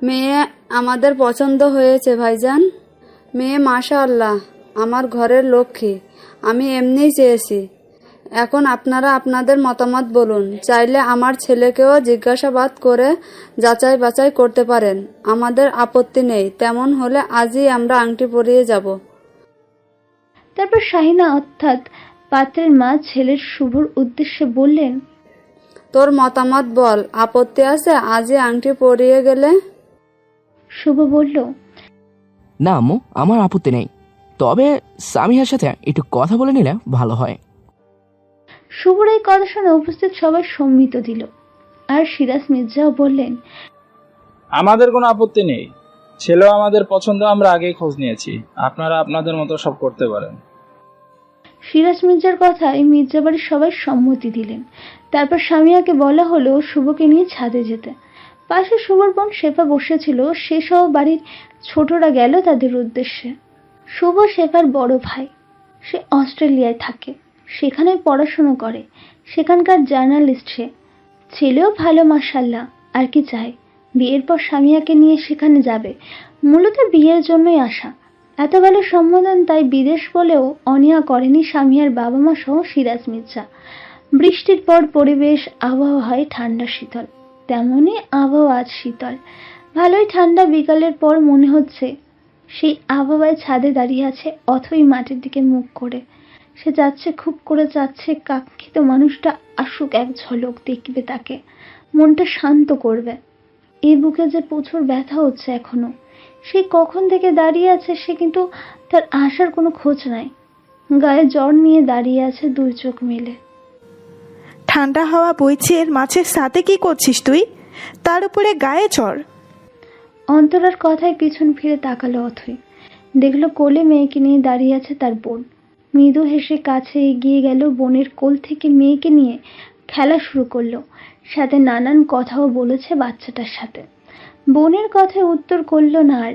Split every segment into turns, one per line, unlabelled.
মেয়ে আমাদের পছন্দ হয়েছে ভাইজান। মেয়ে মাশাআল্লাহ, আমার ঘরের লক্ষ্মী। আমি এমনিই চেয়েছি। এখন আপনারা আপনাদের মতামত বলুন। চাইলে আমার ছেলেকেও জিজ্ঞাসাবাদ করে যাচাই বাছাই করতে পারেন। আমাদের আপত্তি নেই। তেমন হলে আজই আমরা আংটি পরিয়ে যাব।
তারপর শাহিনা অর্থাৎ পাত্রের মা ছেলের শুভর উদ্দেশ্যে বললেন,
তোর মতামত বল, আপত্তি আছে আজই আংটি পরিয়ে গেলে?
শুভ বলল,
না আম্মু, আমার আপত্তি নেই, তবে সামিহার সাথে একটু কথা বলে নিলে ভালো হয়।
শুভর এই কথা শুনে উপস্থিত সবাই সম্মিত দিল। আর সিরাজ মির্জাও বললেন,
আমাদের কোনো আপত্তি নেই। ছেলেও আমাদের পছন্দ, আমরা আগেই খোঁজ নিয়েছি। আপনারা আপনাদের মতো সব করতে পারেন।
সিরাজ মির্জার কথায় মির্জা বাড়ির সবাই সম্মতি দিলেন। তারপর সামিয়াকে বলা হলো শুভকে নিয়ে ছাদে যেতে। পাশে শুভর বোন শেফা বসেছিল, সে সহ বাড়ির ছোটরা গেল তাদের উদ্দেশ্যে। শুভ শেফার বড় ভাই। সে অস্ট্রেলিয়ায় থাকে, সেখানে পড়াশুনো করে, সেখানকার জার্নালিস্ট সে। ছেলেও ভালো মাশাআল্লাহ, আর কি চাই। বিয়ের পর সামিয়াকে নিয়ে সেখানে যাবে, মূলত বিয়ের জন্যই আসা। এত ভালো সম্বোধন, তাই বিদেশ বলেও অনীহা করেনি সামিয়ার বাবা মা সহ সিরাজ মির্জা। বৃষ্টির পর পরিবেশ আবহাওয়া হয় ঠান্ডা শীতল, তেমনই আবহাওয়া আজ শীতল, ভালোই ঠান্ডা। বিকালের পর মনে হচ্ছে সেই আবহাওয়ায় ছাদে দাঁড়িয়ে আছে অথই মাটির দিকে মুখ করে। সে যাচ্ছে, খুব করে যাচ্ছে, কাঙ্ক্ষিত মানুষটা আসুক, এক ঝলক দেখবে তাকে, মনটা শান্ত করবে। এই বুকে যে প্রচুর ব্যথা হচ্ছে এখনো। সে কখন থেকে দাঁড়িয়ে আছে সে, কিন্তু তার আসার কোনো খোঁজ নাই। গায়ে জ্বর নিয়ে দাঁড়িয়ে আছে, দুই চোখ মেলে।
ঠান্ডা হাওয়া বইছে, এর মাঝে সাথে কি করছিস তুই? তার উপরে গায়ে জ্বর।
অন্তরার কথায় পিছন ফিরে তাকালো অথই। দেখলো কোলে মেয়েকে নিয়ে দাঁড়িয়ে আছে তার বোন। মৃদু হেসে কাছে এগিয়ে গেল, বোনের কোল থেকে মেয়েকে নিয়ে খেলা শুরু করলো। সাথে নানান কথাও বলেছে বাচ্চাটার সাথে। বোনের কথায় উত্তর করলো না আর।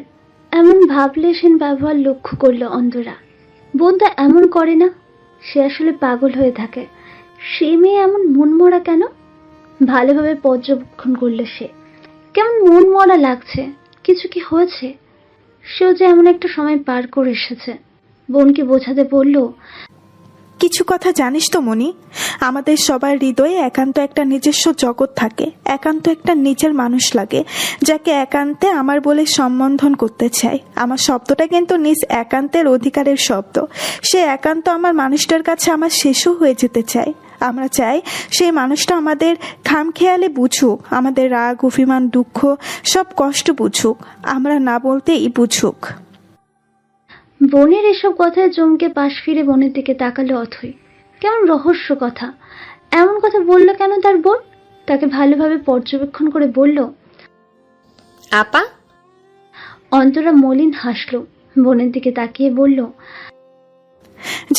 এমন ভাবলেশীন ব্যবহার লক্ষ্য করলো অন্তরা। বোন তো এমন করে না, সে আসলে পাগল হয়ে থাকে। সে মেয়ে এমন মনমরা কেন? ভালোভাবে পর্যবেক্ষণ করলো সে। কেমন মনমরা লাগছে, কিছু কি হয়েছে? সেও যে এমন একটা সময় পার করে এসেছে। বোনকে বোঝাতে বলল,
কিছু কথা জানিস তো মনি, আমাদের সবার হৃদয়ে একান্ত একটা নিজস্ব জগৎ থাকে, একান্ত একটা নিজের মানুষ লাগে, যাকে একান্তে আমার বলে সম্বোধন করতে চাই। আমার শব্দটা কিন্তু নিজ একান্তের অধিকারের শব্দ। সে একান্ত আমার মানুষটার কাছে আমার শেষও হয়ে যেতে চাই। আমরা চাই সেই মানুষটা আমাদের খামখেয়ালি বুঝুক, আমাদের রাগ অভিমান দুঃখ সব কষ্ট বুঝুক, আমরা না বলতেই বুঝুক।
বোনের এসব কথায় চমকে পাশ ফিরে বোনের দিকে তাকালো অথই। কেমন রহস্য কথা, এমন কথা বলল কেন তার বোন? তাকে ভালোভাবে পর্যবেক্ষণ করে বলল,
আপা।
অন্তরা মলিন হাসলো, বোনের দিকে তাকিয়ে বলল,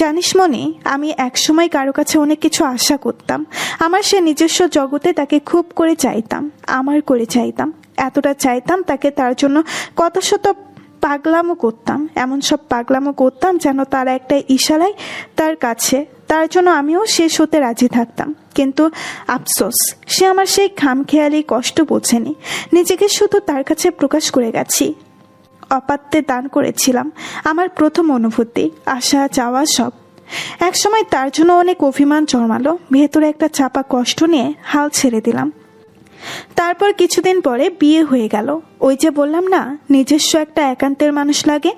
জানিস মনি, আমি একসময় কারো কাছে অনেক কিছু আশা করতাম। আমার সে নিজস্ব জগতে তাকে খুব করে চাইতাম, আমার করে চাইতাম, এতটা চাইতাম তাকে, তার জন্য কত শত পাগলামো করতাম, এমন সব পাগলামো করতাম যেন তার একটা ইশারায় তার কাছে, তার জন্য আমিও শেষ হতে রাজি থাকতাম। কিন্তু আফসোস, সে আমার সেই খামখেয়ালি কষ্ট বোঝেনি, নিজেকে শুধু তার কাছে প্রকাশ করে গেছি। অপাত্যে দান করেছিলাম আমার প্রথম অনুভূতি, আশা চাওয়া সব। একসময় তার জন্য অনেক অভিমান জন্মালো, ভেতরে একটা চাপা কষ্ট নিয়ে হাল ছেড়ে দিলাম। তারপর কিছুদিন পরে বিয়ে হয়ে গেল। ওই যে বললাম না, নিজস্ব একটা একান্তের মানুষ লাগে,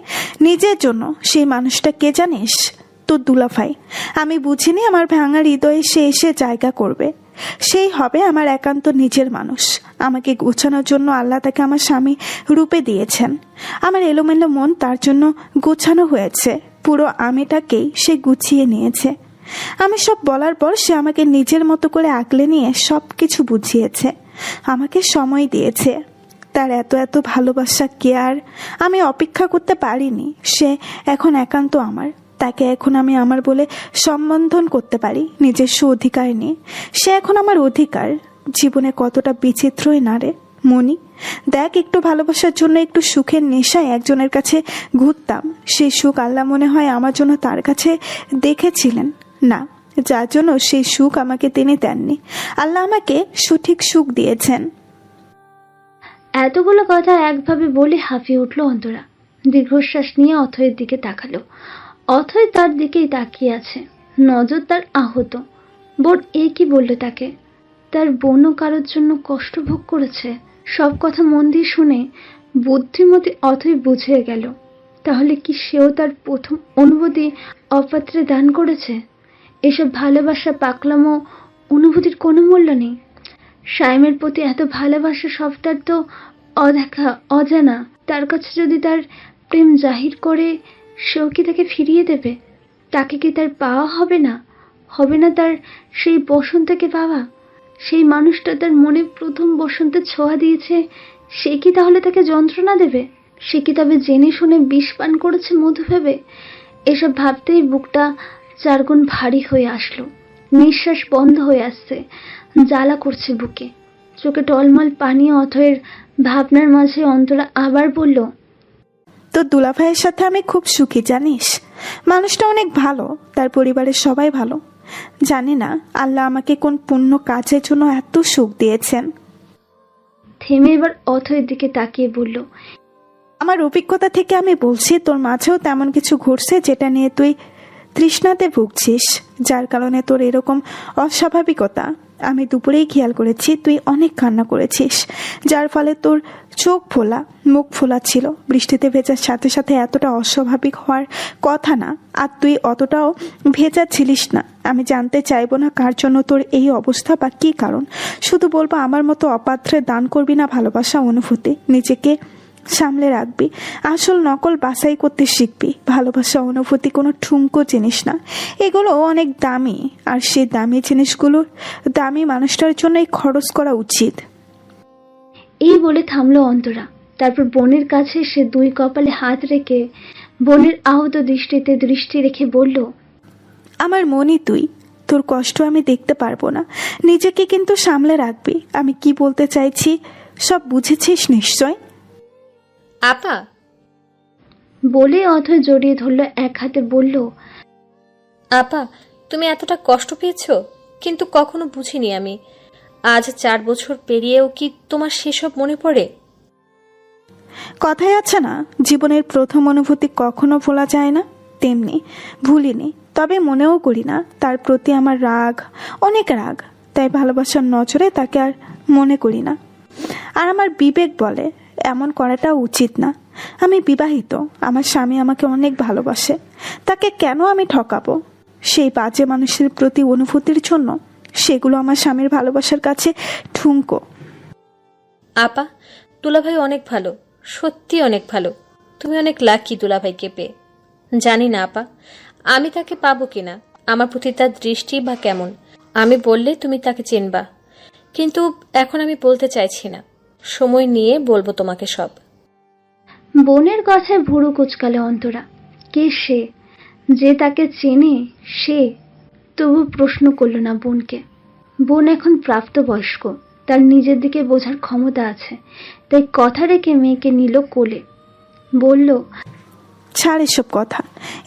নিজের জন্য। সেই মানুষটা কে জানিস? তোর দুলাভাই। আমি বুঝিনি আমার ভাঙা হৃদয়ে সে এসে জায়গা করবে। সেই হবে আমার একান্ত নিজের মানুষ। আমাকে গোছানোর জন্য আল্লাহ তাকে আমার স্বামী রূপে দিয়েছেন। আমার এলোমেলো মন তার জন্য গোছানো হয়েছে, পুরো আমিটাকেই সে গুছিয়ে নিয়েছে। আমি সব বলার পর সে আমাকে নিজের মতো করে আগলে নিয়ে সব কিছু বুঝিয়েছে, আমাকে সময় দিয়েছে। তার এত এত ভালোবাসা, কেয়ার আমি অপেক্ষা করতে পারিনি। সে এখন একান্ত আমার, তাকে এখন আমি আমার বলে সম্বোধন করতে পারি নিজস্ব অধিকার নিয়ে। সে এখন আমার অধিকার। জীবনে কতটা বিচিত্রই না রে মনি। দেখ, একটু ভালোবাসার জন্য, একটু সুখের নেশায় একজনের কাছে ঘুরতাম। সেই সুখ আল্লাহ মনে হয় আমার জন্য তার কাছে দেখেছিলেন না, যার জন্য সেই সুখ আমাকে তিনি দেননি। আল্লাহ আমাকে সঠিক সুখ দিয়েছেন।
এতগুলো কথা একভাবে বলে হাঁপিয়ে উঠল অন্তরা। দীর্ঘশ্বাস নিয়ে অথয়ের দিকে তাকালো। অথয় তার দিকেই তাকিয়ে আছে, নজর তার আহত। বোন এ কি বলল তাকে? তার বোনও কারোর জন্য কষ্ট ভোগ করেছে। সব কথা মন দিয়ে শুনে বুদ্ধিমতী অথয় বুঝে গেল, তাহলে কি সেও তার প্রথম অনুভূতি অপাত্রে দান করেছে? এসব ভালোবাসা, পাকলামো, অনুভূতির কোনো মূল্য নেই। সাইমের প্রতি এত ভালোবাসা সবটার তো অদেখা, অজানা। তার কাছে যদি তার প্রেম জাহির করে, সেও কি তাকে ফিরিয়ে দেবে? তাকে কি তার পাওয়া হবে না? হবে না তার সেই বসন্তকে পাওয়া? সেই মানুষটা তার মনে প্রথম বসন্তের ছোঁয়া দিয়েছে, সে কি তাহলে তাকে যন্ত্রণা দেবে? সে কি তবে জেনে শুনে বিষ পান করেছে মধু ভেবে? এসব ভাবতেই বুকটা চারগুণ ভারী হয়ে আসলো। নিঃশ্বাস বন্ধ হয়ে আসছে, জ্বালা করছে বুকে। চোখে টলমল পানি। অথয়ের ভাবনার মাঝে অন্তরা আবার বলল,
তোর দুলাভাইয়ের সাথে আমি খুব সুখী জানিস। মানুষটা অনেক ভালো, তার পরিবারের সবাই ভালো। জানি না আল্লাহ আমাকে কোন পুণ্য কাজের জন্য এত সুখ দিয়েছেন।
থেমে এবার অথয়ের দিকে তাকিয়ে বলল,
আমার অভিজ্ঞতা থেকে আমি বলছি, তোর মাঝেও তেমন কিছু ঘটছে যেটা নিয়ে তুই তৃষ্ণাতে ভুগছিস, যার কারণে তোর এরকম অস্বাভাবিকতা। আমি দুপুরেই খেয়াল করেছি তুই অনেক কান্না করেছিস, যার ফলে তোর চোখ ফোলা, মুখ ফোলা ছিল। বৃষ্টিতে ভেজার সাথে সাথে এতটা অস্বাভাবিক হওয়ার কথা না, আর তুই অতটাও ভেজা ছিলিস না। আমি জানতে চাইবো না কার জন্য তোর এই অবস্থা বা কী কারণ, শুধু বলবো আমার মতো অপাত্রে দান করবি না ভালোবাসা, অনুভূতি। নিজেকে সামলে রাখবি, আসল নকল বাছাই করতে শিখবি। ভালোবাসা, অনুভূতি কোনো ঠুনকো জিনিস না, এগুলো অনেক দামি, আর সেই দামি জিনিসগুলোর দামি মানুষটার জন্যই খরচ করা উচিত।
এই বলে থামলো অন্তরা। তারপর বোনের কাছে সে দুই কপালে হাত রেখে বোনের আহত দৃষ্টিতে দৃষ্টি রেখে বলল,
আমার মনই তুই, তোর কষ্ট আমি দেখতে পারবো না, নিজেকে কিন্তু সামলে রাখবি। আমি কি বলতে চাইছি সব বুঝেছিস নিশ্চয়?
আপা,
বলে অথয় জড়িয়ে ধরল এক হাতে, বলল,
আপা তুমি এতটা কষ্ট পেয়েছো, কিন্তু কখনো বুঝিনি আমি। আজ 4 বছর পেরিয়েও কি তোমার সেসব মনে পড়ে?
কথায় আছে না, জীবনের প্রথম অনুভূতি কখনো ভোলা যায় না, তেমনি ভুলিনি, তবে মনেও করি না। তার প্রতি আমার রাগ, অনেক রাগ, তাই ভালোবাসার নজরে তাকে আর মনে করি না। আর আমার বিবেক বলে এমন করাটা উচিত না। আমি বিবাহিত, আমার স্বামী আমাকে অনেক ভালোবাসে, তাকে কেন আমি ঠকাবো সেই বাজে মানুষের প্রতি অনুভূতির জন্য? সেগুলো আমার স্বামীর ভালোবাসার কাছে ঠুনকো।
আপা, দুলাভাই অনেক ভালো, সত্যি অনেক ভালো। তুমি অনেক লাকি দুলাভাইকে পেয়ে। জানি না আপা, আমি তাকে পাবো কিনা, আমার প্রতি তার দৃষ্টি বা কেমন। আমি বললে তুমি তাকে চিনবা, কিন্তু এখন আমি বলতে চাইছি না। সময় নিয়ে বলবো তোমাকে সব।
বোনের কথায় ভুরু কুচকালে অন্তরা। কে সে যে তাকে চেনে? সে তবু প্রশ্ন করল না বোনকে। বোন এখন প্রাপ্তবয়স্ক, তার নিজের দিকে বোঝার ক্ষমতা আছে, তাই কথা রেখে মেয়েকে নিল কোলে। বলল,
ছাড় এসব কথা,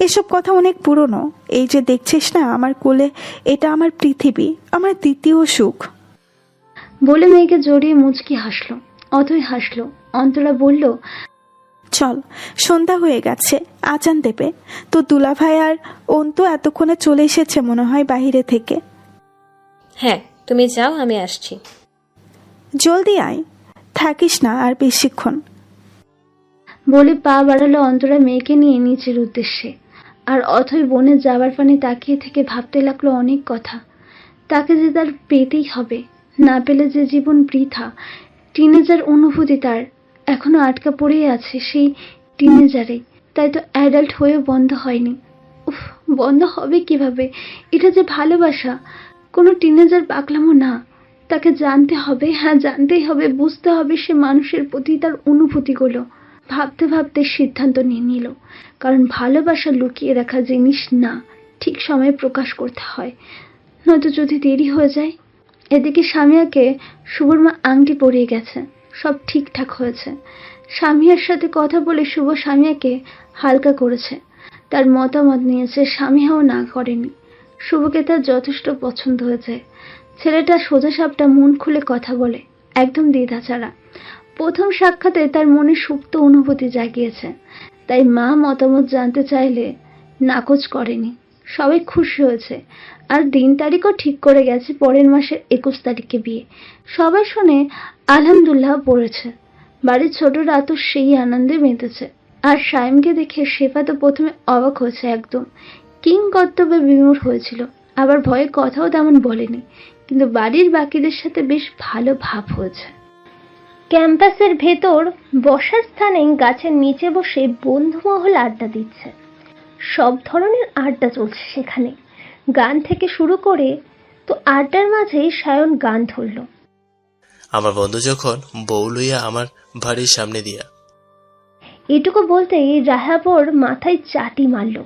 এসব কথা অনেক পুরনো। এই যে দেখছিস না আমার কোলে, এটা আমার পৃথিবী, আমার দ্বিতীয় সুখ।
বলে মেয়েকে জড়িয়ে মুচকি হাসলো। অথই হাসলো। অন্তরা বলল,
চল, সন্ধ্যা হয়ে গেছে, আজান দেবে। তো দুলাভাই আর অন্তু এতক্ষণে চলে এসেছে মনে হয় বাইরে থেকে।
হ্যাঁ, তুমি যাও, আমি আসছি।
জলদি আয়, থাকিস না আর বেশিক্ষণ।
বলে পা বাড়ালো অন্তরা মেয়েকে নিয়ে নিচের উদ্দেশ্যে। আর অথই বোনের যাবার পানে তাকিয়ে থেকে ভাবতে লাগলো অনেক কথা। তাকে যে তার পেতেই হবে, না পেলে যে জীবন বৃথা। টিনেজার অনুভূতি তার এখনো আটকা পড়েই আছে সেই টিনেজারে, তাই তো অ্যাডাল্ট হয়েও বন্ধ হয়নি। উফ, বন্ধ হবে কিভাবে? এটা যে ভালোবাসা, কোনো টিনেজার পাগলামো না। তাকে জানতে হবে, হ্যাঁ জানতেই হবে, বুঝতে হবে সে মানুষের প্রতি তার অনুভূতিগুলো। ভাবতে ভাবতে সিদ্ধান্ত নিয়ে নিল, কারণ ভালোবাসা লুকিয়ে রাখা জিনিস না, ঠিক সময়ে প্রকাশ করতে হয়, নয়তো যদি দেরি হয়ে যায়। এদিকে স্বামীয়াকে শুভর মা আংটি পরিয়ে গেছে, সব ঠিকঠাক হয়েছে। স্বামীয়ার সাথে কথা বলে শুভ স্বামীয়াকে হালকা করেছে, তার মতামত নিয়েছে, স্বামীয়াও না করেনি। শুভকে তার যথেষ্ট পছন্দ হয়েছে। ছেলেটা সোজা সাপটা, মন খুলে কথা বলে, একদম দ্বিধা ছাড়া। প্রথম সাক্ষাতে তার মনে সুপ্ত অনুভূতি জাগিয়েছে, তাই মা মতামত জানতে চাইলে নাকচ করেনি। সবাই খুশি হয়েছে, আর দিন তারিখও ঠিক করে গেছে, পরের মাসের 21 তারিখে বিয়ে। সবাই শুনে আলহামদুলিল্লাহ পড়েছে। বাড়ির ছোটরা তো সেই আনন্দে মেতেছে। আর সাইমকে দেখে শেফা তো প্রথমে অবাক হয়েছে, একদম কিং কর্তব্যে বিমূঢ় হয়েছিল, আবার ভয়ে কথাও তেমন বলেনি, কিন্তু বাড়ির বাকিদের সাথে বেশ ভালো ভাব হয়েছে। ক্যাম্পাসের ভেতর বসার স্থানে গাছের নিচে বসে বন্ধুমহল আড্ডা দিচ্ছে। সব ধরনের আড্ডা চলছে সেখানে, গান থেকে শুরু করে। তো আড্ডার মাঝেই সায়ন গান ধরল।
আমার বন্ধু যখন বউ লইয়া আমার বাড়ির সামনে দিয়া।
এটুকু বলতেই রাহাব ওর মাথায় চাটি মারল।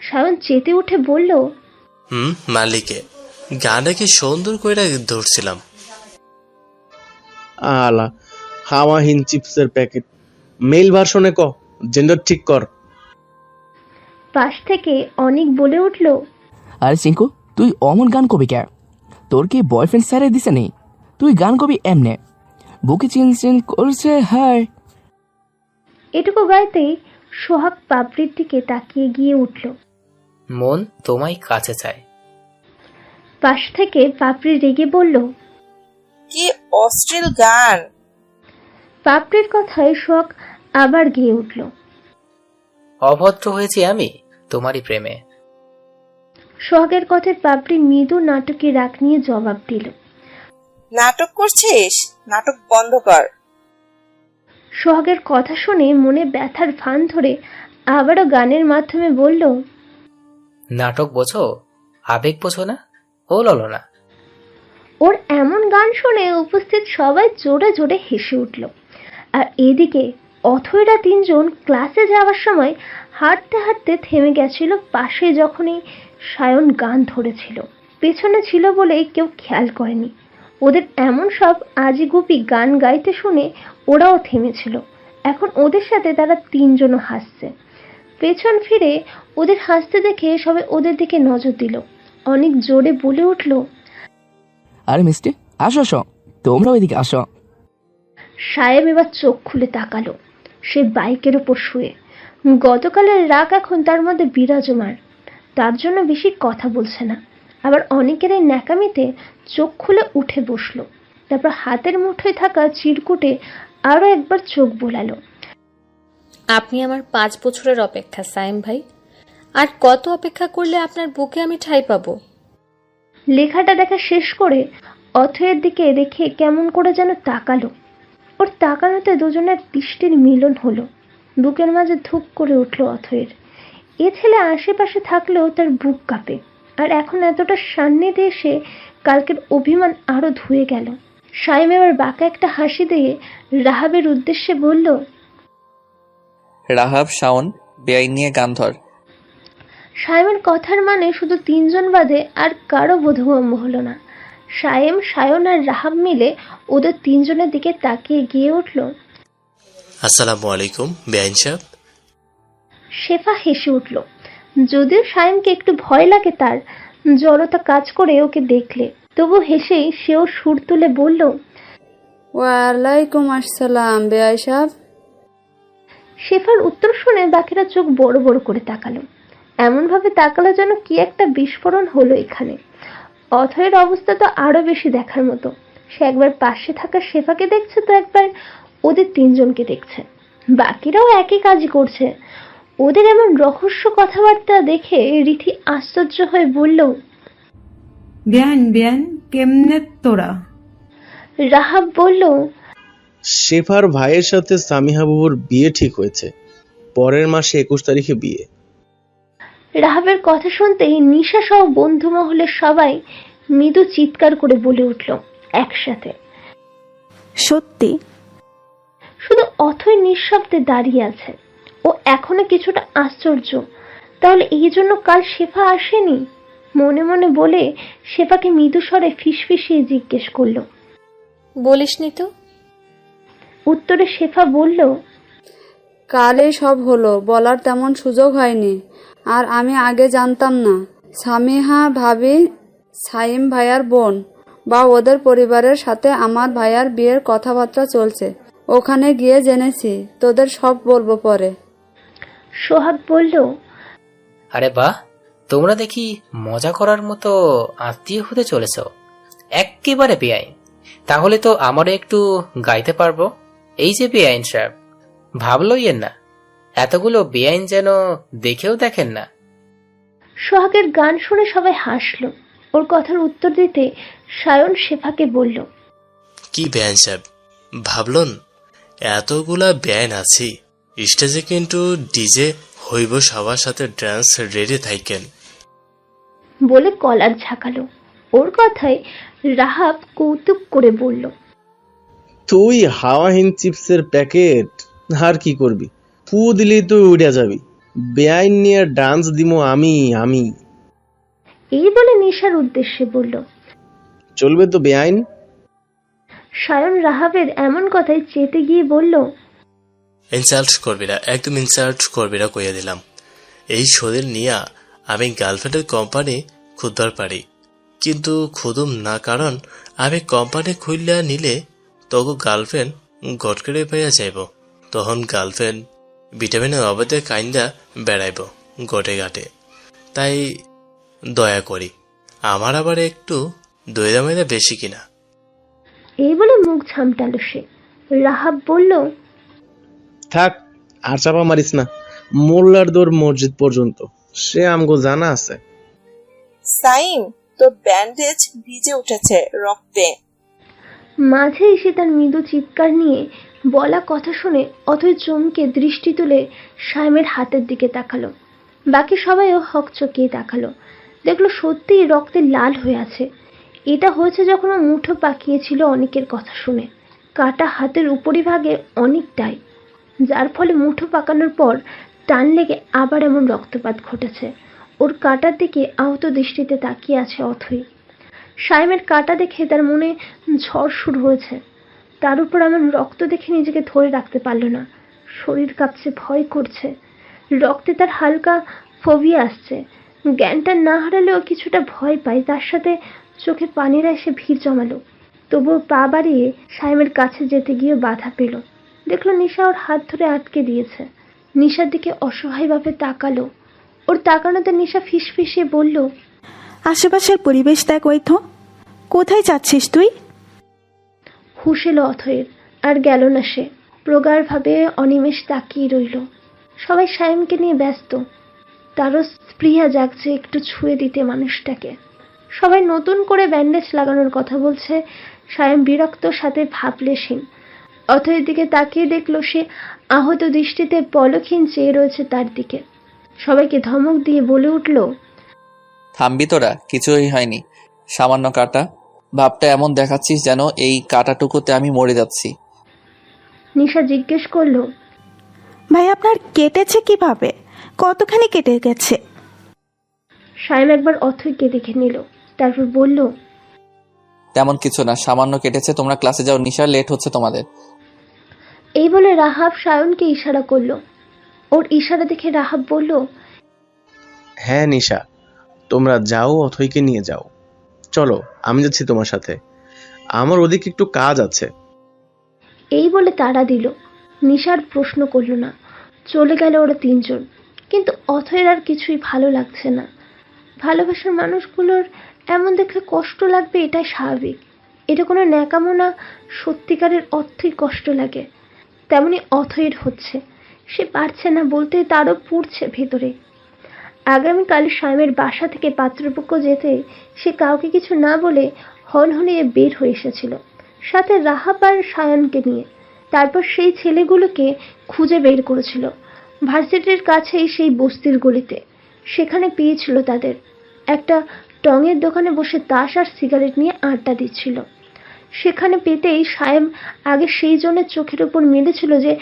সায়ন চেতে উঠে বলল,
মালিকে গানটাকে সুন্দর করে ধরছিলাম।
আলা হাওয়াহীন চিপসের প্যাকেট, মেল ভার্সনে ক জেন্ডার ঠিক কর।
পাশ থেকে অনেক বলে উঠল,
আরে চিঙ্কু, তুই অমন গান কবি কে? তোর কি বয়ফ্রেন্ড স্যারে দিছে নেই? তুই গান কবি এমনে, বুকে চিন চিন করছে হায়।
এটুকু গাইতেই সোহাগ পাপড়ির দিকে তাকিয়ে গিয়ে উঠল।
মন তোমায় কাছে চায়।
পাশ থেকে পাপড়ি রেগে বলল,
কি অশ্লীল গান।
পাপড়ির কথায় সোহাগ আবার গিয়ে উঠল।
অভদ্র হয়েছি আমি তোমারই প্রেমে।
সোহাগের কথায় পাপড়ি মৃদু নাটকে রাগ নিয়ে জবাব দিল,
নাটক করছিস? নাটক বন্ধ কর।
সোহাগের কথা শুনে মনে ব্যথার ফান ধরে আবারও গানের মাধ্যমে বলল,
নাটক বোঝো, আবেগ বোঝো না? ও ললনা।
ওর এমন গান শুনে উপস্থিত সবাই জোরে জোরে হেসে উঠল। আর এদিকে অথৈরা তিনজন ক্লাসে যাওয়ার সময় হাঁটতে হাঁটতে থেমে গেছিল পাশে, যখনই সায়ন গান ধরেছিল। পেছনে ছিল বলে কেউ খেয়াল করেনি। ওদের এমন সব আজিগুপি গান গাইতে শুনে ওরাও থেমেছিল। এখন ওদের সাথে তারা তিনজনও হাসছে। পেছন ফিরে ওদের হাসতে দেখে সবাই ওদের দিকে নজর দিল। অনেক জোরে বলে উঠল,
আরে মিষ্টি, আসো আসো, তোমরা ওইদিকে আসো।
সাহেব এবার চোখ খুলে তাকালো। সে বাইকের ওপর শুয়ে। গতকালের রাগ এখন তার মধ্যে বিরাজমান, তার জন্য বেশি কথা বলছে না। আবার অনেকের এই ন্যাকামিতে চোখ খুলে উঠে বসলো। তারপর হাতের মুঠোয় থাকা চিরকুটে আরো একবার চোখ বোলালো।
আপনি আমার 5 বছরের অপেক্ষা সাইম ভাই, আর কত অপেক্ষা করলে আপনার বুকে আমি ঠাঁই পাবো?
লেখাটা দেখা শেষ করে অথয়ের দিকে দেখে কেমন করে যেন তাকালো। ওর তাকানোতে দুজনের দৃষ্টির মিলন হলো। বুকের মাঝে ধুপ করে উঠল অথয়ের। এ ছেলে আশেপাশে থাকলেও তার বুক কাঁপে, আর এখন এতটা সান্নিধ্যে এসে কালকের অভিমান আরো ধুয়ে গেল। সাইম এবার বাঁকা একটা হাসি দিয়ে রাহাবের উদ্দেশ্যে বলল,
রাহাব, শাওন, বেআইন নিয়ে গান ধর।
সাইমের কথার মানে শুধু তিনজন বাদে আর কারো বোধগম্য হলো না। সায়েম, সায়ন আর রাহাব মিলে ওদের তিনজনের দিকে তাকিয়ে গিয়ে উঠল,
আসসালামু আলাইকুম বেআইন সাহেব।
শেফা হেসে উঠল। যদিও সায়েমকে একটু ভয় লাগে, তার জড়তা কাজ করে ওকে দেখলে, তবু হেসেই সেও সুর তুলে বলল,
ওয়ালাইকুম আসসালাম বেআই সাহেব।
শেফার উত্তর শুনে বাকিরা চোখ বড় বড় করে তাকালো। এমনভাবে তাকালো যেন কি একটা বিস্ফোরণ হলো এখানে। অথয়ের অবস্থা তো আরো বেশি দেখার মতো। সে একবার পাশে থাকা শেফাকে দেখছে, তো একবার ওদের তিনজনকে দেখছে। বাকিরাও একই কাজই করছে। ওদের এমন রহস্য কথাবার্তা দেখে রীতি আশ্চর্য হয়ে বলল,
বেয়ান বেয়ান কেমনে তোরা?
রাহাব বলল,
শেফার ভাইয়ের সাথে সামিহা বাবুর বিয়ে ঠিক হয়েছে, পরের মাসে 21 তারিখে বিয়ে।
রাহাবের কথা শুনতেই নিশা সহ বন্ধু মহলের সবাই মৃদু চিৎকার করে বলে উঠল একসাথে,
সত্যি?
শুধু অথই নিঃশব্দে দাঁড়িয়ে আছে। ও এখনো কিছুটা আশ্চর্য। তাহলে এই জন্য কাল শেফা আসেনি? মনে মনে বলে শেফাকে মৃদু স্বরে ফিসফিসিয়ে জিজ্ঞেস করলো,
বলিসনি তো?
উত্তরে শেফা বলল,
কালই সব হলো, বলার তেমন সুযোগ হয়নি। আর আমি আগে জানতাম না সামিহা ভাবি সাইম ভাইয়ার বোন, বা ওদের পরিবারের সাথে আমার ভাইয়ার বিয়ের কথাবার্তা চলছে। ওখানে গিয়ে জেনেছি, তোদের সব বলবো পরে।
সোহাগ বলল,
আরে বাহ, তোমরা দেখি মজা করার মতো আত্মীয় হতে চলেছ। একেবারে বেআইন। তাহলে তো আমারও একটু গাইতে পারবো। এই যে বেআইন সাহেব, ভাবলইয়েন না, এতগুলো বেআইন যেন দেখেও দেখেন না।
সোহাগের গান শুনে সবাই হাসলো। ওর কথার উত্তর দিতে সায়ন শেফাকে বলল,
কি বেআইন সাহেব ভাবলন? এতগুলা বেআইন আছি, স্টেজে কিন্তু ডিজে হইব, সবার সাথে ডান্স রেডি থাকেন।
বলে কলার ঝাঁকালো। ওর কথায় রাহাব কৌতুক করে বলল,
তুই হাওয়াহীন চিপসের প্যাকেট, আর কি করবি? ফু দিলেই তুই উড়ে যাবি। বেআইন নিয়ে ডান্স দিমো আমি।
এই বলে নিশার উদ্দেশ্যে বলল।
চলবে তো বেআইন?
সায়ন রাহাবের এমন কথায় চেতে গিয়ে বলল,
ইনসাল্ট করবি না, একদম ইনসাল্ট করবি না কইয়া দিলাম। এই শরীর নিয়া আমি গার্লফ্রেন্ডের কোম্পানি খুঁজবার পারি, কিন্তু খুদুম না, কারণ আমি কোম্পানি খুললা নিলে তখন গার্লফ্রেন্ড গটকেড়ে পাইয়া যাইব। তখন গার্লফ্রেন্ড ভিটামিনের অভাবে কাইন্দা বেড়াইব গটে ঘাটে। তাই দয়া করি, আমার আবার একটু দইরা মেরা বেশি কিনা।
এই বলে মুখ ঝামটালো সে। রাহাব বলল,
থাক, আর চাপা মারিস না। মোল্লার দৌড় মসজিদ পর্যন্ত, সে আমগো জানা আছে।
সাইম, তোর ব্যান্ডেজ ভিজে উঠেছে রক্তে।
মাঝে এসে তার মৃদু চিৎকার নিয়ে বলা কথা শুনে অথই চমকে দৃষ্টি তুলে সাইমের হাতের দিকে তাকালো। বাকি সবাইও হকচকিয়ে তাকালো। দেখলো সত্যিই রক্তে লাল হয়ে আছে। এটা হয়েছে যখন ও মুঠো পাকিয়েছিল অনেকের কথা শুনে। কাটা হাতের উপরিভাগে অনেকটাই, যার ফলে মুঠো পাকানোর পর টান লেগে আবার এমন রক্তপাত ঘটেছে। ওর কাটার দিকে আহত দৃষ্টিতে তাকিয়ে আছে অথই। সাইমের কাটা দেখে তার মনে ঝড় শুরু হয়েছে। তার উপর এমন রক্ত দেখে নিজেকে ধরে রাখতে পারল না। শরীর কাঁপছে, ভয় করছে। রক্তে তার হালকা ফোবিয়া আসছে। জ্ঞানটা না হারালেও কিছুটা ভয় পায়। তার সাথে চোখে পানিরা এসে ভিড় জমালো। তবুও পা বাড়িয়ে সাইমের কাছে যেতে গিয়ে বাধা পেল। দেখলো নিশা ওর হাত ধরে আটকে দিয়েছে। নিশার দিকে অসহায়ভাবে তাকালো। ওর তাকানোতে নিশা ফিসফিসিয়ে বলল,
আশেপাশের পরিবেশ দেখ ওই তো। কোথায় যাচ্ছিস তুই?
হুঁশ এলো অথয়ের, আর গেল না সে। প্রগাঢ়ভাবে অনিমেষ তাকিয়ে রইল। সবাই সাইমকে নিয়ে ব্যস্ত। তারও স্পৃহা জাগছে একটু ছুঁয়ে দিতে মানুষটাকে। সবাই নতুন করে ব্যান্ডেজ লাগানোর কথা বলছে। সায়েম বিরক্ত, সাথে ভাবলেশীন। অথয়ের দিকে তাকিয়ে দেখলো সে আহত দৃষ্টিতে পলকহীন চেয়ে রয়েছে তার দিকে। সবাইকে ধমক দিয়ে বলে উঠল,
থামবি তোরা, কিছুই হয়নি, সামান্য কাটা। ভাবটা এমন দেখাচ্ছিস যেন এই কাটাটুকুতে আমি মরে যাচ্ছি।
নিশা জিজ্ঞেস করলো,
ভাই আপনার কেটেছে কিভাবে? কতখানি কেটে গেছে?
সায়েম একবার অথয়কে দেখে নিল, তারপর বলল,
তেমন কিছু না, সামান্য কেটেছে। তোমরা ক্লাসে যাও, নিশা, লেট হচ্ছে তোমাদের।
এই বলে রাহাব সায়নকে ইশারা করলো। ওর ইশারা দেখে রাহাব বলল,
হ্যাঁ নিশা, তোমরা যাও, অথইকে নিয়ে যাও। চলো, আমি যাচ্ছি তোমার সাথে, আমার ওদিকে একটু কাজ আছে।
এই বলে তাড়া দিল। নিশার প্রশ্ন করল না। চলে গেল ওরা তিনজন। কিন্তু অথয়ের আর কিছুই ভালো লাগছে না। ভালোবাসার মানুষগুলোর এমন দেখলে কষ্ট লাগবে, এটাই স্বাভাবিক। এটা কোনো ন্যাকামো না, সত্যিকারের অর্থই কষ্ট লাগে। তেমনি অথয়ের হচ্ছে। সে পারছে না বলতে, তারও পুড়ছে ভেতরে। আগামীকাল সায়েমের বাসা থেকে পাত্রপক্ষ যেতে সে কাউকে কিছু না বলে হনহনিয়ে বের হয়ে এসেছিল, সাথে রাহাব আর সায়নকে নিয়ে। তারপর সেই ছেলেগুলোকে খুঁজে বের করেছিল ভার্সিটির কাছেই সেই বস্তির গলিতে। সেখানে পেয়েছিল তাদের। একটা টঙের দোকানে বসে তাস আর সিগারেট নিয়ে আড্ডা দিচ্ছিল। সেখানে পেতেই সায়েম আগে সেই জনের চোখের উপর মেলেছিল যে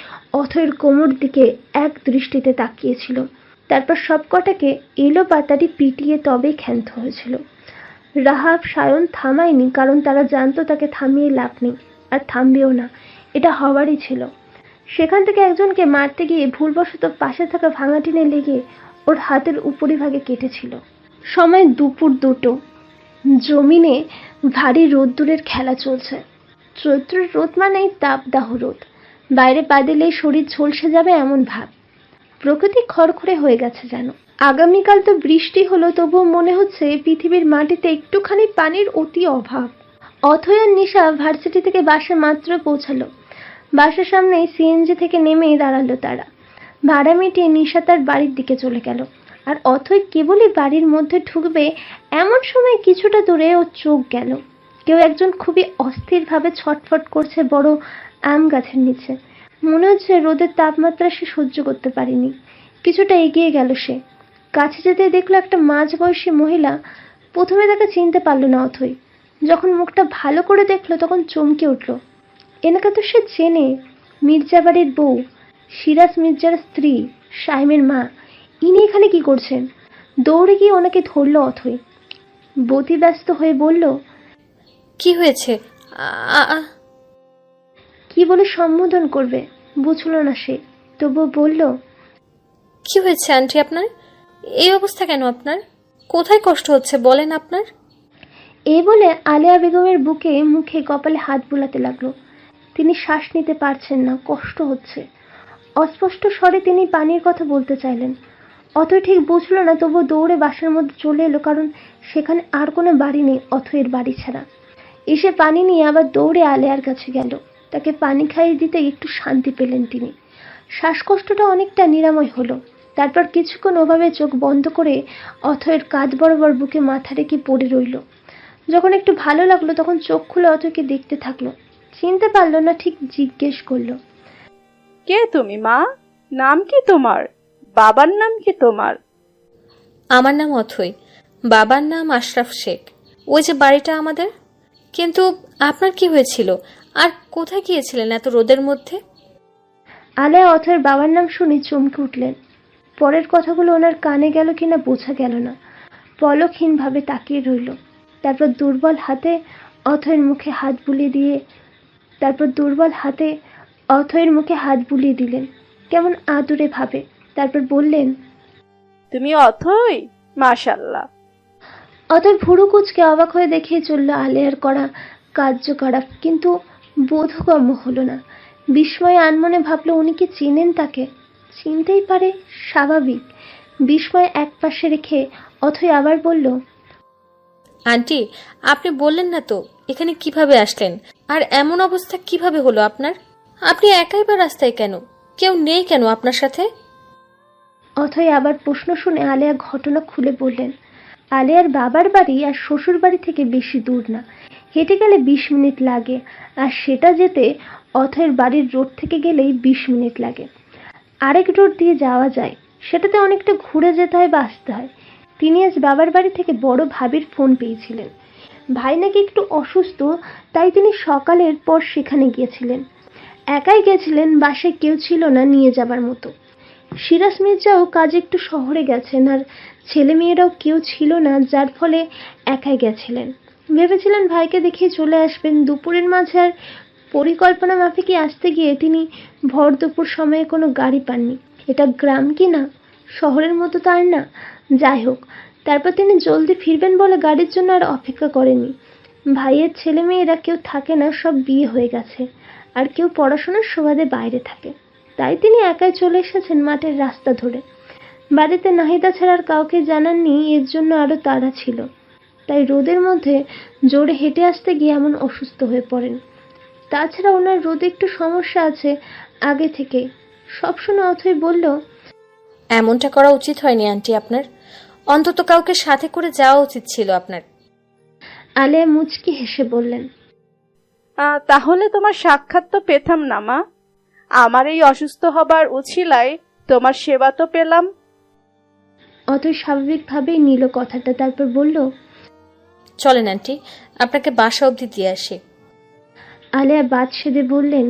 অথয়ের কোমর দিকে এক দৃষ্টিতে তাকিয়েছিল। তারপর সব কটাকে এলো পাতারি পিটিয়ে তবেই ক্ষান্ত হয়েছিল। রাহাব সায়ন থামায়নি, কারণ তারা জানতো তাকে থামিয়ে লাভ নেই, আর থামবেও না। এটা হওয়ারই ছিল। সেখান থেকে একজনকে মারতে গিয়ে ভুলবশত পাশে থাকা ভাঙা টিনে লেগে ওর হাতের উপরিভাগে কেটেছিল। সময় দুপুর 2টো। জমিনে ভারী রোদ্দুরের খেলা চলছে। চৈত্রের রোদ মানেই তাপদাহ রোদ। বাইরে পা দিলেই শরীর ঝলসে যাবে এমন ভাব। প্রকৃতি খড়খড়ে হয়ে গেছে যেন। আগামীকাল তো বৃষ্টি হলো, তবুও মনে হচ্ছে পৃথিবীর মাটিতে একটুখানি পানির অতি অভাব। অথৈ আর নিশা ভার্সিটি থেকে বাসে মাত্র পৌঁছালো। বাসার সামনে সিএনজি থেকে নেমেই দাঁড়ালো তারা। ভাড়া মিটিয়ে নিশা তার বাড়ির দিকে চলে গেল, আর অথৈ কেবলই বাড়ির মধ্যে ঢুকবে এমন সময় কিছুটা দূরে ওর চোখ গেল। কেউ একজন খুবই অস্থিরভাবে ছটফট করছে বড় আম গাছের নিচে। মনে হচ্ছে রোদের তাপমাত্রা সে সহ্য করতে পারেনি। কিছুটা এগিয়ে গেল সে। কাছে যেতে দেখলো একটা মাঝবয়সী মহিলা। প্রথমে তাকে চিনতে পারল না অথৈ। যখন মুখটা ভালো করে দেখলো তখন চমকে উঠল। এনাকে তো সে চেনে, মির্জা বাড়ির বউ, সিরাজ মির্জার স্ত্রী, শাইমের মা। ইনি এখানে কি করছেন? দৌড়ে গিয়ে ওনাকে ধরলো অথৈ। ব্যস্ত হয়ে বলল,
কি হয়েছে?
কি বলে সম্বোধন করবে বুঝল না সে, তবুও বলল,
কি হয়েছে আন্টি আপনার? এই অবস্থা কেন আপনার? কোথায় কষ্ট হচ্ছে বলেন আপনার?
এই বলে আলেয়া বেগমের বুকে মুখে কপালে হাত বুলাতে লাগলো। তিনি শ্বাস নিতে পারছেন না, কষ্ট হচ্ছে। অস্পষ্ট স্বরে তিনি পানির কথা বলতে চাইলেন। অথৈ ঠিক বুঝলো না, তবুও দৌড়ে বাসার মধ্যে চলে এলো, কারণ সেখানে আর কোনো বাড়ি নেই অথৈয়ের বাড়ি ছাড়া। এসে পানি নিয়ে আবার দৌড়ে আলেয়ার কাছে গেল। তাকে পানি খাইয়ে দিতে একটু শান্তি পেলেন তিনি। শ্বাসকষ্টটা অনেকটা নিরাময় হলো। তারপর কিছুক্ষণ ওভাবে চোখ বন্ধ করে অথৈয়ের কাঁধ বরাবর বুকে মাথা রেখে পড়ে রইল। যখন একটু ভালো লাগলো তখন চোখ খুলে অথৈকে দেখতে থাকলো। চিনতে পারলো না ঠিক, জিজ্ঞেস করলো,
কে তুমি মা? নাম কি তোমার? বাবার নাম কি তোমার?
আমার নাম অথৈ, বাবার নাম আশরাফ শেখ। ওই যে বাড়িটা আমাদের। কিন্তু আপনার কি হয়েছিল আর কোথায় গিয়েছিলেন এত রোদের মধ্যে?
আলেয়া অথৈয়ের বাবার নাম শুনে চমকে উঠলেন। পরের কথাগুলো ওনার কানে গেল কিনা বোঝা গেল না। পলকহীনভাবে তাকিয়ে রইল। তারপর দুর্বল হাতে অথৈয়ের মুখে হাত বুলিয়ে দিলেন কেমন আদুরে ভাবে। তারপর বললেন,
তুমি অথৈ? মাশাআল্লাহ।
অথৈ ভুরু কুঁচকে অবাক হয়ে দেখিয়ে চলল আলেয়ার করা কার্যকলাপ, কিন্তু বোধগম্য হলো না। বিস্ময়ে আনমনে ভাবলো উনি কি চেনেন তাকে? চিনতেই পারে, স্বাভাবিক। বিস্ময় এক পাশে রেখে অথৈ আবার বলল,
আন্টি, আপনি বললেন না তো এখানে কিভাবে আসলেন? আর এমন অবস্থা কিভাবে হলো আপনার? আপনি একাই বা রাস্তায় কেন? কেউ নেই কেন আপনার সাথে?
অথৈ আবার প্রশ্ন শুনে আলেয়া ঘটনা খুলে বললেন। আলেয়ার বাবার বাড়ি আর শ্বশুর বাড়ি থেকে বেশি দূর না, হেঁটে গেলে 20 মিনিট লাগে, আর সেটা যেতে অথৈয়ের বাড়ির রোড থেকে গেলেই 20 মিনিট লাগে। আরেক রোড দিয়ে যাওয়া যায়, সেটাতে অনেকটা ঘুরে যেতে হয় বা আসতে হয়। তিনি আজ বাবার বাড়ি থেকে বড় ভাবির ফোন পেয়েছিলেন। ভাই নাকি একটু অসুস্থ, তাই তিনি সকালের পর সেখানে গিয়েছিলেন। একাই গেছিলেন, বাসায় কেউ ছিল না নিয়ে যাবার মতো। সিরাজ মির্জাও কাজে একটু শহরে গেছেন, আর ছেলে মেয়েরাও কেউ ছিল না, যার ফলে একাই গেছিলেন। ভেবেছিলেন ভাইকে দেখিয়ে চলে আসবেন। দুপুরের মাঝে আর পরিকল্পনা মাফিকই আসতে গিয়ে তিনি ভর দুপুর সময়ে কোনো গাড়ি পাননি। এটা গ্রাম কি না, শহরের মতো তো আর না। যাই হোক, তারপর তিনি জলদি ফিরবেন বলে গাড়ির জন্য আর অপেক্ষা করেনি। ভাইয়ের ছেলে মেয়েরা কেউ থাকে না, সব বিয়ে হয়ে গেছে, আর কেউ পড়াশোনার সুবাদে বাইরে থাকে। তাই তিনি একাই চলে এসেছেন মাঠের রাস্তা ধরে। বাড়িতে নাহিদা ছাড়ার কাউকে জানাননি, এর জন্য আরো তাড়া ছিল। তাই রোদের মধ্যে জোরে হেঁটে আসতে গিয়ে এমন অসুস্থ হয়ে পড়েন। তাছাড়া ওনার রোদে একটু সমস্যা আছে আগে থেকে। সব শুনে অথৈ বলল,
এমনটা করা উচিত হয়নি আন্টি আপনার। অন্তত কাউকে সাথে করে যাওয়া উচিত ছিল আপনার।
আলেয়া মুচকি হেসে বললেন,
তাহলে তোমার সাক্ষাৎ তো পেতাম না মা। আমার এই অসুস্থ হবার উছিলায় তোমার সেবা তো পেলাম।
অথৈ স্বাভাবিকভাবেই নিল কথাটা। তারপর বলল,
চলেন আন্টি, আপনাকে বাসা অবধি দিয়ে আসি।
আলেয়া বাদ সেধে বললেন,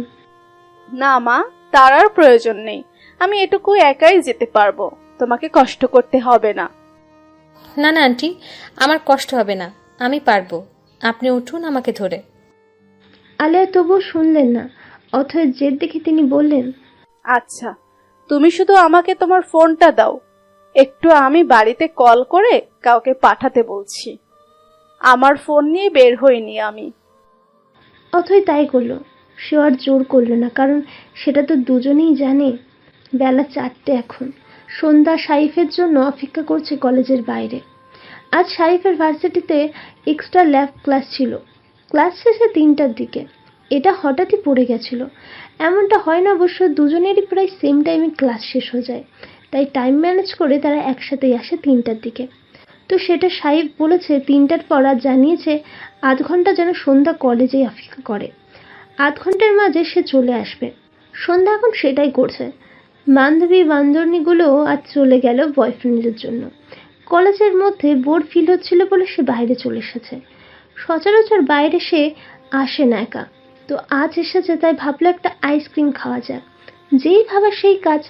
না মা, তার আর প্রয়োজন নেই। আমি এটুকু একাই যেতে পারবো, তোমাকে কষ্ট করতে হবে না।
না না আন্টি, আমার কষ্ট হবে না, আমি পারবো। আপনি উঠুন আমাকে ধরে।
আলেয়া তবুও শুনলেন না। অথৈয়ের জেদ দেখে তিনি বললেন,
আচ্ছা, তুমি শুধু আমাকে তোমার ফোনটা দাও, একটু আমি বাড়িতে কল করে কাউকে পাঠাতে বলছি। আমার ফোন নিয়ে বের হইনি আমি।
অথৈ তাই করল। সে আর জোর করলো না, কারণ সেটা তো দুজনেই জানে। বেলা 4টে এখন। সন্ধ্যা সাইফের জন্য অপেক্ষা করছে কলেজের বাইরে। আজ সাইফের ভার্সিটিতে এক্সট্রা ল্যাব ক্লাস ছিল। ক্লাস শেষে 3টার দিকে। এটা হঠাৎই পড়ে গেছিল। এমনটা হয় না অবশ্য, দুজনেরই প্রায় সেম টাইমে ক্লাস শেষ হয়ে যায়, তাই টাইম ম্যানেজ করে তারা একসাথেই আসে 3টার দিকে। তো সেটা সাইফ বলেছে 3টার পর, আর জানিয়েছে আধ ঘন্টা যেন সন্ধ্যা কলেজেই অপেক্ষা করে। আধ ঘন্টার মাঝে সে চলে আসবে। সন্ধ্যা এখন সেটাই করছে। বান্ধবী বান্ধবীগুলো আজ চলে গেল বয়ফ্রেন্ডের জন্য। কলেজের মধ্যে বোর ফিল হচ্ছিল বলে সে বাইরে চলে এসেছে। সচরাচর বাইরে সে আসে না একা, তো আজ এসেছে, তাই ভাবলো একটা আইসক্রিম খাওয়া যাক। যেই ভাবা সেই কাজ।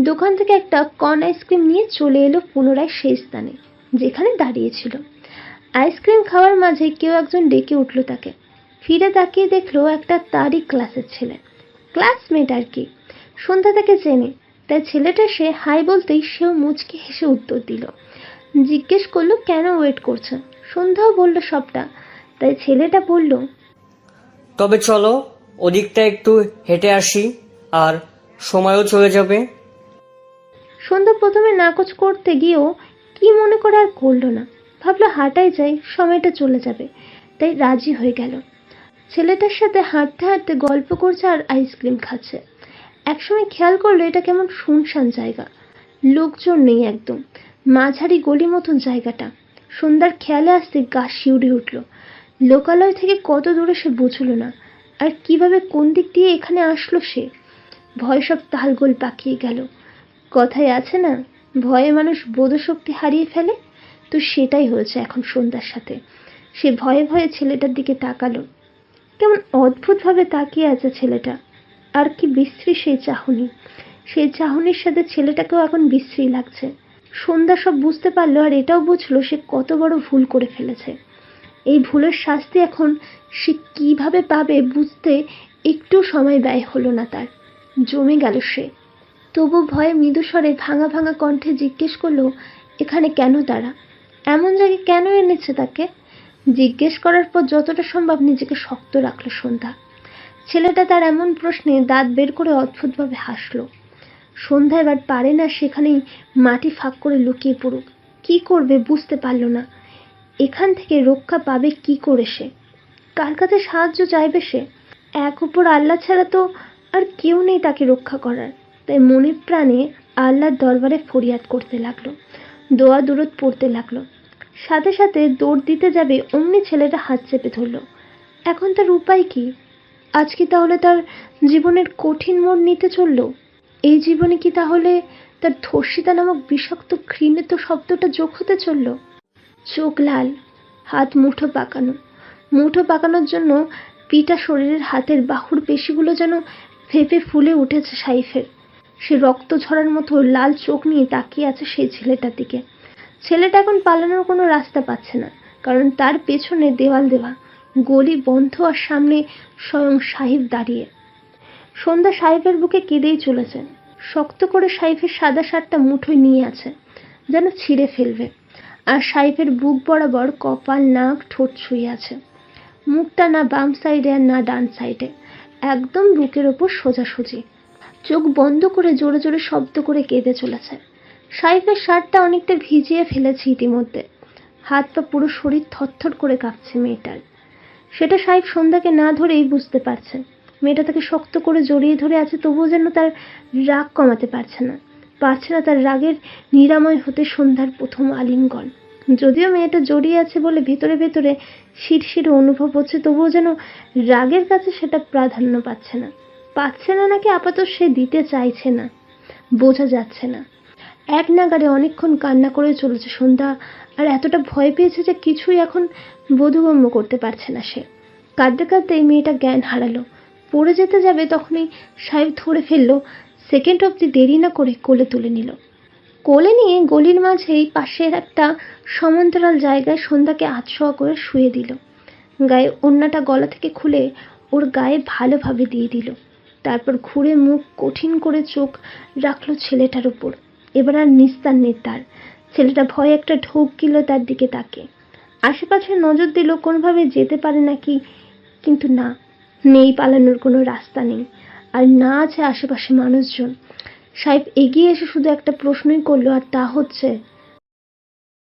দোকান থেকে একটা কর্ন আইসক্রিম নিয়ে চলে এলো পুনরায় সেই স্থানে যেখানে দাঁড়িয়েছিল। আইসক্রিম খাওয়ার মাঝে কেউ একজন ডেকে উঠল তাকে। ফিরে তাকিয়ে দেখলো একটা তারই ক্লাসের ছেলে, ক্লাসমেট আর কি। সন্ধ্যা তাকে চেনে, তাই ছেলেটা সে হাই বলতেই সেও মুচকি হেসে উত্তর দিল। জিজ্ঞেস করলো কেন ওয়েট করছে। সন্ধ্যাও বলল সবটা। তাই ছেলেটা বলল,
তবে চলো ওদিকটা একটু হেঁটে আসি, আর সময়ও চলে যাবে।
সন্ধ্যা প্রথমে নাকচ করতে গিয়েও কি মনে করে আর করলো না। ভাবলো হাঁটাই যায়, সময়টা চলে যাবে, তাই রাজি হয়ে গেল। ছেলেটার সাথে হাঁটতে হাঁটতে গল্প করছে আর আইসক্রিম খাচ্ছে। একসময় খেয়াল করলো এটা কেমন শুনশান জায়গা, লোকজন নেই একদম, মাঝারি গলি মতন জায়গাটা। সন্ধ্যার খেয়ালে আসতে গা শিউরে উঠল। লোকালয় থেকে কত দূরে সে বুঝলো না, আর কিভাবে কোন দিক দিয়ে এখানে আসলো সে। ভয় সব তালগোল পাকিয়ে গেল। কথায় আছে না, ভয়ে মানুষ বোধশক্তি হারিয়ে ফেলে, তো সেটাই হয়েছে এখন সন্ধ্যার সাথে। সে ভয়ে ভয়ে ছেলেটার দিকে তাকালো। কেমন অদ্ভুতভাবে তাকিয়ে আছে ছেলেটা, আর কি বিশ্রী সেই চাহনি। সেই চাহনির সাথে ছেলেটাকেও এখন বিশ্রী লাগছে। সন্ধ্যা সব বুঝতে পারলো, আর এটাও বুঝলো সে কত বড় ভুল করে ফেলেছে। এই ভুলের শাস্তি এখন সে কিভাবে পাবে বুঝতে একটু সময় ব্যয় হলো না তার। জমে গেল সে। তবু ভয়ে মৃদুস্বরে ভাঙা ভাঙা কণ্ঠে জিজ্ঞেস করলো, এখানে কেন তারা, এমন জায়গায় কেন এনেছে তাকে। জিজ্ঞেস করার পর যতটা সম্ভব নিজেকে শক্ত রাখলো সন্ধ্যা। ছেলেটা তার এমন প্রশ্নে দাঁত বের করে অদ্ভুতভাবে হাসলো। সন্ধ্যা এবার পারে না সেখানেই মাটি ফাঁক করে লুকিয়ে পড়ুক। কি করবে বুঝতে পারল না। এখান থেকে রক্ষা পাবে কি করে সে, কার কাছে সাহায্য চাইবে সে। এক উপর আল্লাহ ছাড়া তো আর কেউ নেই তাকে রক্ষা করার। তাই মনে প্রাণে আল্লাহর দরবারে ফরিয়াদ করতে লাগলো, দোয়া দুরুদ পড়তে লাগলো। সাথে সাথে দৌড় দিতে যাবে অমনি ছেলেটা হাত চেপে ধরল। এখন তার উপায় কি? আজ কি তাহলে তার জীবনের কঠিন মোড় নিতে চলল? এই জীবনে কি তাহলে তার ধর্ষিতা নামক বিষাক্ত ঘৃণিত শব্দটা যোগ হতে চলল? চোখ লাল, হাত মুঠো পাকানো। মুঠো পাকানোর জন্য পিটা শরীরের হাতের বাহুর পেশিগুলো যেন ফেঁপে ফুলে উঠেছে সাইফের। সে রক্ত ঝরার মতো লাল চোখ নিয়ে তাকিয়ে আছে সেই ছেলেটার দিকে। ছেলেটা এখন পালানোর কোনো রাস্তা পাচ্ছে না, কারণ তার পেছনে দেওয়াল দেওয়া, গলি বন্ধ, আর সামনে স্বয়ং সাহেব দাঁড়িয়ে। সন্ধ্যা সাহেবের বুকে কেঁদেই চলেছে। শক্ত করে সাইফের সাদা শার্টটা মুঠোয় নিয়ে আছে, যেন ছিঁড়ে ফেলবে। আর সাইফের বুক বরাবর কপাল, নাক, ঠোঁট ছুঁয়ে আছে। মুখটা না বাম সাইডে আর না ডান সাইডে, একদম বুকের ওপর সোজাসুজি। চোখ বন্ধ করে জোরে জোরে শব্দ করে কেঁদে চলেছে। সাইফের শার্টটা অনেকটা ভিজিয়ে ফেলেছে ইতিমধ্যে। হাত পা পুরো শরীর থরথর করে কাঁপছে মেয়েটার। সেটা সাইফ সন্ধ্যাকে না ধরেই বুঝতে পারছে। মেয়েটা তাকে শক্ত করে জড়িয়ে ধরে আছে, তবুও যেন তার রাগ কমাতে পারছে না তার রাগের নিরাময় হতে সন্ধ্যার প্রথম আলিঙ্গন। যদিও মেয়েটা জড়িয়ে আছে বলে ভেতরে ভেতরে শিরশির অনুভব হচ্ছে, তবুও যেন রাগের কাছে সেটা প্রাধান্য পাচ্ছে না নাকি আপাতত সে দিতে চাইছে না, বোঝা যাচ্ছে না। এক নাগাড়ে অনেকক্ষণ কান্না করে চলেছে সন্ধ্যা, আর এতটা ভয় পেয়েছে যে কিছুই এখন বোধগম্য করতে পারছে না সে। কাঁদতে কাঁদতে মেয়েটা জ্ঞান হারালো। পড়ে যেতে যাবে তখনই সাহেব ধরে ফেললো। সেকেন্ড অবধি দেরি না করে কোলে তুলে নিল। কোলে নিয়ে গলির মাঝেই পাশের একটা সমান্তরাল জায়গায় সন্ধ্যাকে আধশোয়া করে শুয়ে দিল। গায়ে ওড়নাটা গলা থেকে খুলে ওর গায়ে ভালোভাবে দিয়ে দিল। তারপর ঘুরে মুখ কঠিন করে চোখ রাখলো ছেলেটার উপর। এবার আর নিস্তার নেই তার। ছেলেটা ভয়ে একটা ঢোক গেল তার দিকে তাকে। আশেপাশে নজর দিল কোনোভাবে যেতে পারে নাকি, কিন্তু না, নেই পালানোর কোনো রাস্তা নেই, আর না আছে আশেপাশে মানুষজন। সাহেব এগিয়ে এসে শুধু একটা প্রশ্নই করলো, আর তা হচ্ছে